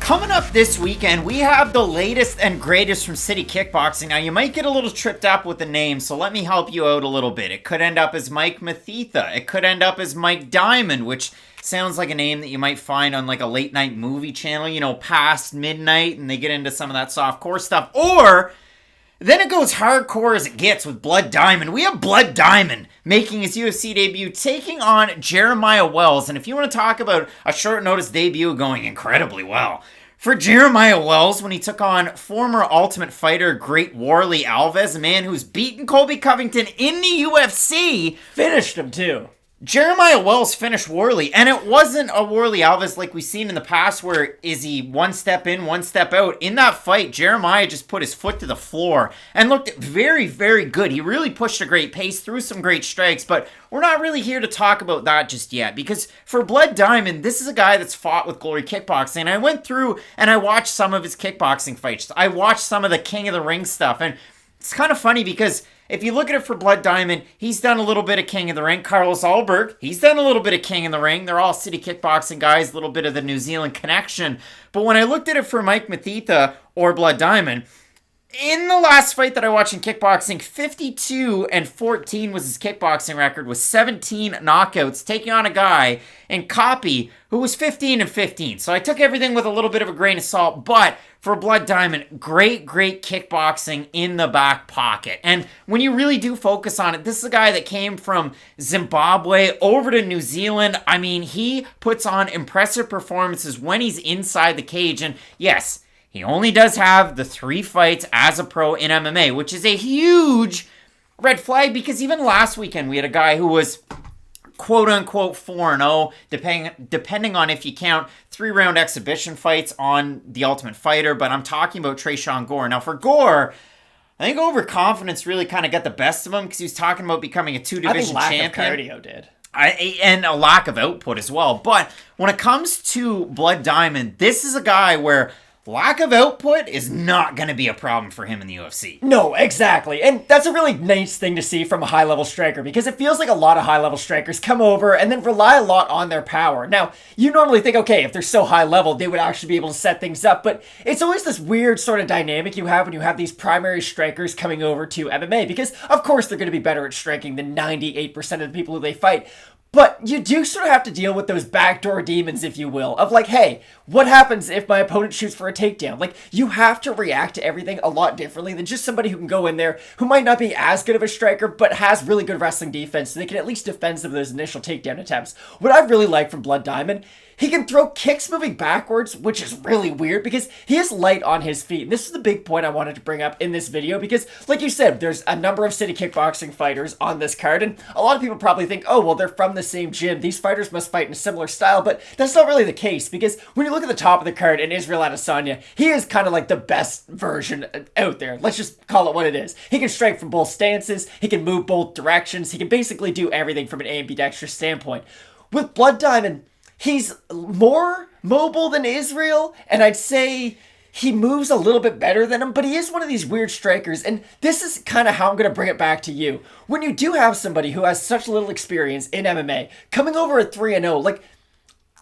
Coming up this weekend, we have the latest and greatest from City Kickboxing. Now, you might get a little tripped up with the name, so let me help you out a little bit. It could end up as Mike Mathitha. It could end up as Mike Diamond, which sounds like a name that you might find on like a late night movie channel, you know, past midnight, and they get into some of that softcore stuff. Or then it goes hardcore as it gets with Blood Diamond. We have Blood Diamond making his UFC debut, taking on Jeremiah Wells. And if you want to talk about a short notice debut going incredibly well for Jeremiah Wells when he took on former Ultimate Fighter Great Warley Alves, a man who's beaten Colby Covington in the UFC. Finished him too. Jeremiah Wells finished Warley, and it wasn't a Warley Alves like we've seen in the past where is he one step in, one step out. In that fight, Jeremiah just put his foot to the floor and looked very, very good. He really pushed a great pace, threw some great strikes, but we're not really here to talk about that just yet, because for Blood Diamond, this is a guy that's fought with Glory Kickboxing, and I went through and I watched some of his kickboxing fights. I watched some of the King of the Ring stuff, and it's kind of funny because if you look at it for Blood Diamond, he's done a little bit of King of the Ring. Carlos Ulberg, he's done a little bit of King of the Ring. They're all City Kickboxing guys, a little bit of the New Zealand connection. But when I looked at it for Mike Mathitha or Blood Diamond, in the last fight that I watched in kickboxing, 52-14 was his kickboxing record with 17 knockouts, taking on a guy in Copy who was 15-15. So I took everything with a little bit of a grain of salt, but for Blood Diamond, great kickboxing in the back pocket. And when you really do focus on it, this is a guy that came from Zimbabwe over to New Zealand. I mean, he puts on impressive performances when he's inside the cage. And yes, he only does have the 3 fights as a pro in MMA, which is a huge red flag because even last weekend we had a guy who was quote-unquote 4-0, depending on if you count 3-round exhibition fights on The Ultimate Fighter, but I'm talking about Tresean Gore. Now for Gore, I think overconfidence really kind of got the best of him because he was talking about becoming a 2-division champion. Of cardio did. And a lack of output as well. But when it comes to Blood Diamond, this is a guy where lack of output is not going to be a problem for him in the UFC. No, exactly. And that's a really nice thing to see from a high-level striker because it feels like a lot of high-level strikers come over and then rely a lot on their power. Now, you normally think, okay, if they're so high-level, they would actually be able to set things up, but it's always this weird sort of dynamic you have when you have these primary strikers coming over to MMA because, of course, they're going to be better at striking than 98% of the people who they fight. But you do sort of have to deal with those backdoor demons, if you will, of like, hey, what happens if my opponent shoots for a takedown? Like, you have to react to everything a lot differently than just somebody who can go in there who might not be as good of a striker, but has really good wrestling defense, so they can at least defend some of those initial takedown attempts. What I really like from Blood Diamond, he can throw kicks moving backwards, which is really weird because he is light on his feet. And this is the big point I wanted to bring up in this video because, like you said, there's a number of City Kickboxing fighters on this card, and a lot of people probably think, oh, well, they're from the same gym. These fighters must fight in a similar style, but that's not really the case because when you look at the top of the card in Israel Adesanya, he is kind of like the best version out there. Let's just call it what it is. He can strike from both stances. He can move both directions. He can basically do everything from an ambidextrous standpoint. With Blood Diamond, he's more mobile than Israel, and I'd say he moves a little bit better than him, but he is one of these weird strikers, and this is kind of how I'm going to bring it back to you. When you do have somebody who has such little experience in MMA, coming over at 3-0, like,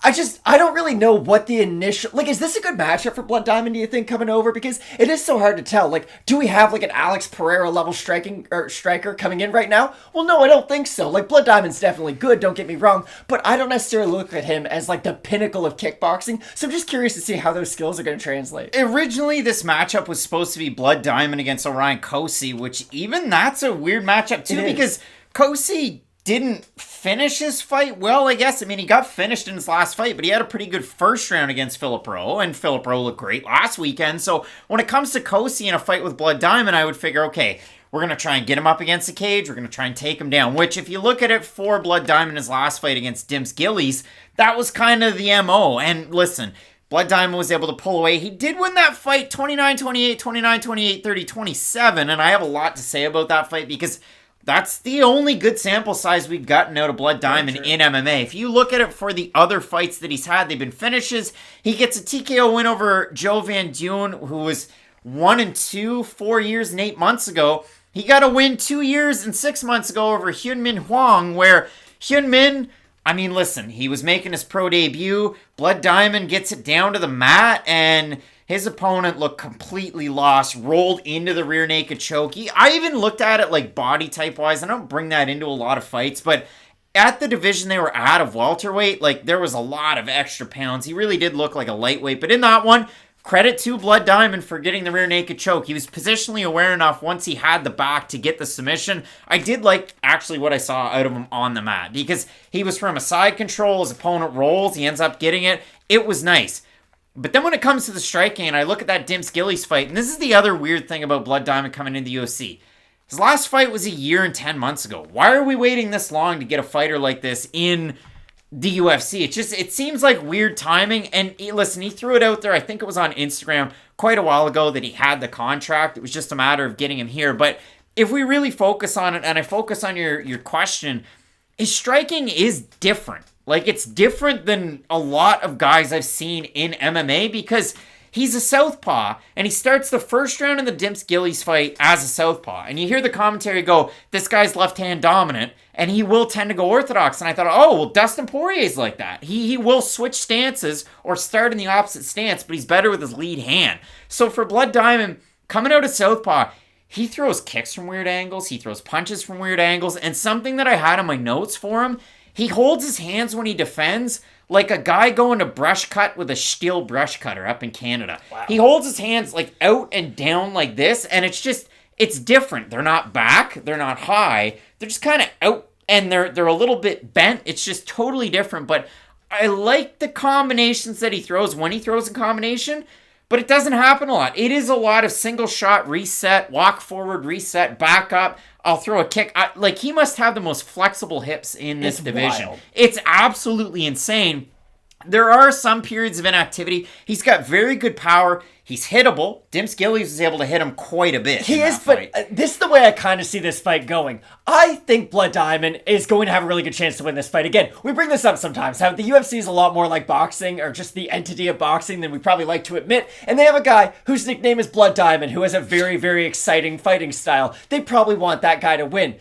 I don't really know what the initial, like, is this a good matchup for Blood Diamond, do you think, coming over? Because it is so hard to tell. Like, do we have, like, an Alex Pereira level striker coming in right now? Well, no, I don't think so. Like, Blood Diamond's definitely good, don't get me wrong, but I don't necessarily look at him as, like, the pinnacle of kickboxing, so I'm just curious to see how those skills are going to translate. Originally, this matchup was supposed to be Blood Diamond against Orion Kosi, which even that's a weird matchup, too, because Kosi didn't finish his fight well, I guess. I mean, he got finished in his last fight, but he had a pretty good first round against Philip Rowe, and Philip Rowe looked great last weekend. So when it comes to Kosi in a fight with Blood Diamond, I would figure, okay, we're going to try and get him up against the cage. We're going to try and take him down, which if you look at it for Blood Diamond, his last fight against Dimps Gillies, that was kind of the MO. And listen, Blood Diamond was able to pull away. He did win that fight 29-28, 29-28, 30-27, and I have a lot to say about that fight because that's the only good sample size we've gotten out of Blood Diamond in MMA. If you look at it for the other fights that he's had, they've been finishes. He gets a TKO win over Joe Van Duyn, who was 1-2 4 years and 8 months ago. He got a win 2 years and 6 months ago over Hyunmin Hwang, where Hyunmin I mean, listen, he was making his pro debut. Blood Diamond gets it down to the mat, and his opponent looked completely lost, rolled into the rear naked choke. I even looked at it like body type wise. I don't bring that into a lot of fights, but at the division they were at of welterweight, like there was a lot of extra pounds. He really did look like a lightweight, but in that one, credit to Blood Diamond for getting the rear naked choke. He was positionally aware enough once he had the back to get the submission. I did like actually what I saw out of him on the mat because he was from a side control. His opponent rolls. He ends up getting it. It was nice. But then when it comes to the striking, and I look at that Dimps Gillies fight, and this is the other weird thing about Blood Diamond coming into the UFC. His last fight was a year and 10 months ago. Why are we waiting this long to get a fighter like this in the UFC? It seems like weird timing. And listen, he threw it out there. I think it was on Instagram quite a while ago that he had the contract. It was just a matter of getting him here. But if we really focus on it, and I focus on your question, his striking is different. Like, it's different than a lot of guys I've seen in MMA because he's a southpaw, and he starts the first round in the Dimps Gillies fight as a southpaw. And you hear the commentary go, this guy's left-hand dominant, and he will tend to go orthodox. And I thought, oh, well, Dustin Poirier's like that. He will switch stances or start in the opposite stance, but he's better with his lead hand. So for Blood Diamond, coming out of southpaw, he throws kicks from weird angles, he throws punches from weird angles, and something that I had in my notes for him, he holds his hands when he defends like a guy going to brush cut with a steel brush cutter up in Canada. Wow. He holds his hands like out and down like this, and it's different. They're not back, they're not high, they're just kind of out, and they're a little bit bent. It's just totally different, but I like the combinations that he throws when he throws a combination, but it doesn't happen a lot. It is a lot of single shot, reset, walk forward, reset, back up. I'll throw a kick. He must have the most flexible hips in this division. Wild. It's absolutely insane. There are some periods of inactivity. He's got very good power. He's hittable. Dimps Gillies is able to hit him quite a bit. He is, but this is the way I kind of see this fight going. I think Blood Diamond is going to have a really good chance to win this fight. Again, we bring this up sometimes, how the UFC is a lot more like boxing, or just the entity of boxing, than we probably like to admit. And they have a guy whose nickname is Blood Diamond, who has a very, very exciting fighting style. They probably want that guy to win.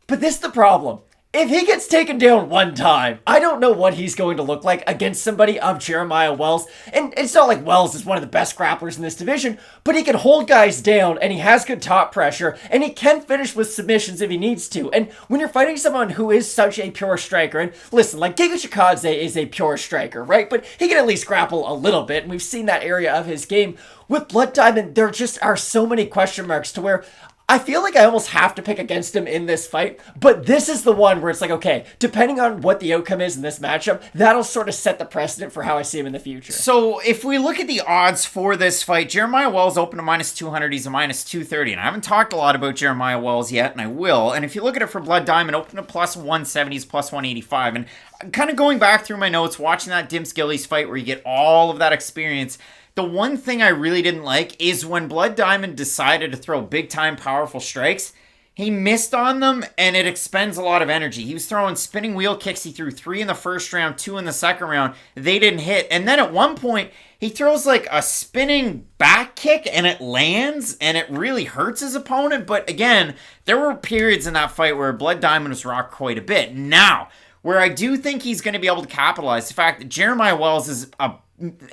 But this is the problem. If he gets taken down one time, I don't know what he's going to look like against somebody of Jeremiah Wells. And it's not like Wells is one of the best grapplers in this division, but he can hold guys down, and he has good top pressure, and he can finish with submissions if he needs to. And when you're fighting someone who is such a pure striker, and listen, like Giga Chikadze is a pure striker, right? But he can at least grapple a little bit, and we've seen that area of his game. With Blood Diamond, there just are so many question marks to where I feel like I almost have to pick against him in this fight, but this is the one where it's like, okay, depending on what the outcome is in this matchup, that'll sort of set the precedent for how I see him in the future. So if we look at the odds for this fight, Jeremiah Wells opened to minus 200, he's a minus 230, and I haven't talked a lot about Jeremiah Wells yet, and I will, and if you look at it for Blood Diamond, opened to plus 170, he's plus 185, and kind of going back through my notes, watching that Dimps Gillies fight where you get all of that experience, the one thing I really didn't like is when Blood Diamond decided to throw big-time powerful strikes, he missed on them, and it expends a lot of energy. He was throwing spinning wheel kicks. He threw 3 in the first round, 2 in the second round. They didn't hit. And then at one point, he throws like a spinning back kick, and it lands, and it really hurts his opponent. But again, there were periods in that fight where Blood Diamond was rocked quite a bit. Now, where I do think he's going to be able to capitalize, the fact that Jeremiah Wells is a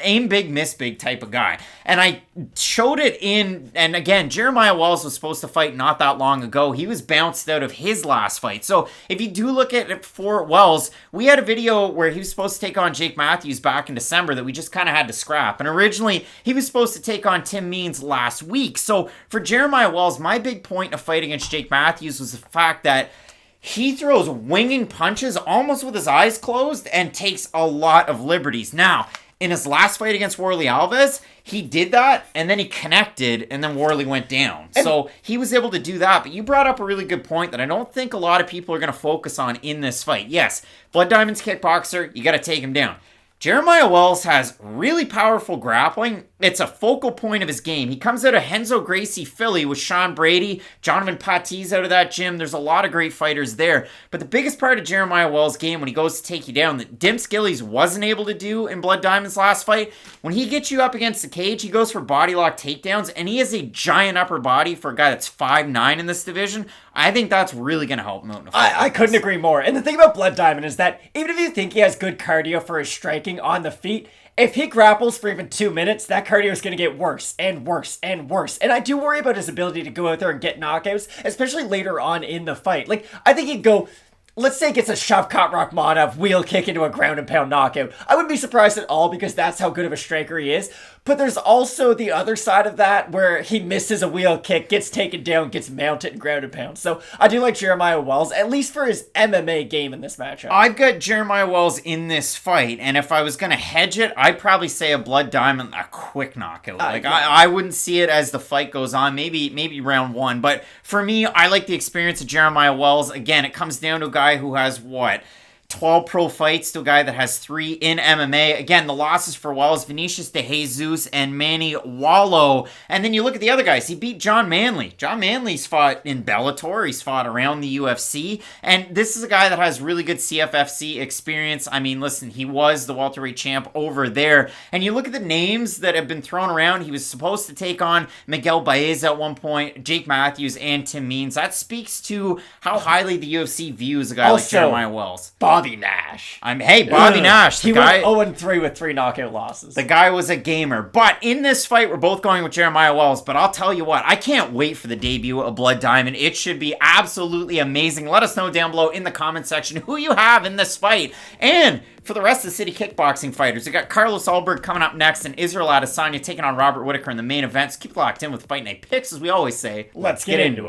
aim big, miss big type of guy. And I showed it in, and again, Jeremiah Wells was supposed to fight not that long ago. He was bounced out of his last fight. So if you do look at it for Wells, we had a video where he was supposed to take on Jake Matthews back in December that we just kind of had to scrap. And originally, he was supposed to take on Tim Means last week. So for Jeremiah Wells, my big point in a fight against Jake Matthews was the fact that he throws winging punches almost with his eyes closed and takes a lot of liberties. Now, in his last fight against Warlley Alves, he did that, and then he connected, and then Warlley went down. So he was able to do that. But you brought up a really good point that I don't think a lot of people are going to focus on in this fight. Yes, Blood Diamond's kickboxer, you got to take him down. Jeremiah Wells has really powerful grappling. It's a focal point of his game. He comes out of Renzo Gracie, Philly with Sean Brady. Jonathan Pati's out of that gym. There's a lot of great fighters there. But the biggest part of Jeremiah Wells' game when he goes to take you down that Dim Skillies wasn't able to do in Blood Diamond's last fight, when he gets you up against the cage, he goes for body lock takedowns, and he has a giant upper body for a guy that's 5'9" in this division. I think that's really going to help him out in a fight. I couldn't agree more. And the thing about Blood Diamond is that even if you think he has good cardio for his striking on the feet, if he grapples for even 2 minutes, that cardio is going to get worse and worse and worse. And I do worry about his ability to go out there and get knockouts, especially later on in the fight. Like, I think he'd go... Let's say he gets a Shavkat Rakhmonov wheel kick into a ground and pound knockout. I wouldn't be surprised at all because that's how good of a striker he is. But there's also the other side of that where he misses a wheel kick, gets taken down, gets mounted and ground and pound. So I do like Jeremiah Wells, at least for his MMA game in this matchup. I've got Jeremiah Wells in this fight, and if I was going to hedge it, I'd probably say a Blood Diamond, a quick knockout. I wouldn't see it as the fight goes on, maybe round one. But for me, I like the experience of Jeremiah Wells. Again, it comes down to a guy who has 12 pro fights to a guy that has 3 in MMA. Again, the losses for Wells, Vinicius de Jesus and Manny Wallo. And then you look at the other guys. He beat John Manley. John Manley's fought in Bellator. He's fought around the UFC. And this is a guy that has really good CFFC experience. I mean, listen, he was the welterweight champ over there. And you look at the names that have been thrown around. He was supposed to take on Miguel Baeza at one point, Jake Matthews, and Tim Means. That speaks to how highly the UFC views a guy like Jeremiah Wells. Bobby Nash. Bobby Nash. He went 0-3 with 3 knockout losses. The guy was a gamer. But in this fight, we're both going with Jeremiah Wells. But I'll tell you what, I can't wait for the debut of Blood Diamond. It should be absolutely amazing. Let us know down below in the comment section who you have in this fight. And for the rest of the City Kickboxing fighters, we got Carlos Ulberg coming up next and Israel Adesanya taking on Robert Whittaker in the main event. So keep locked in with Fight Night Picks, as we always say. Let's get into it.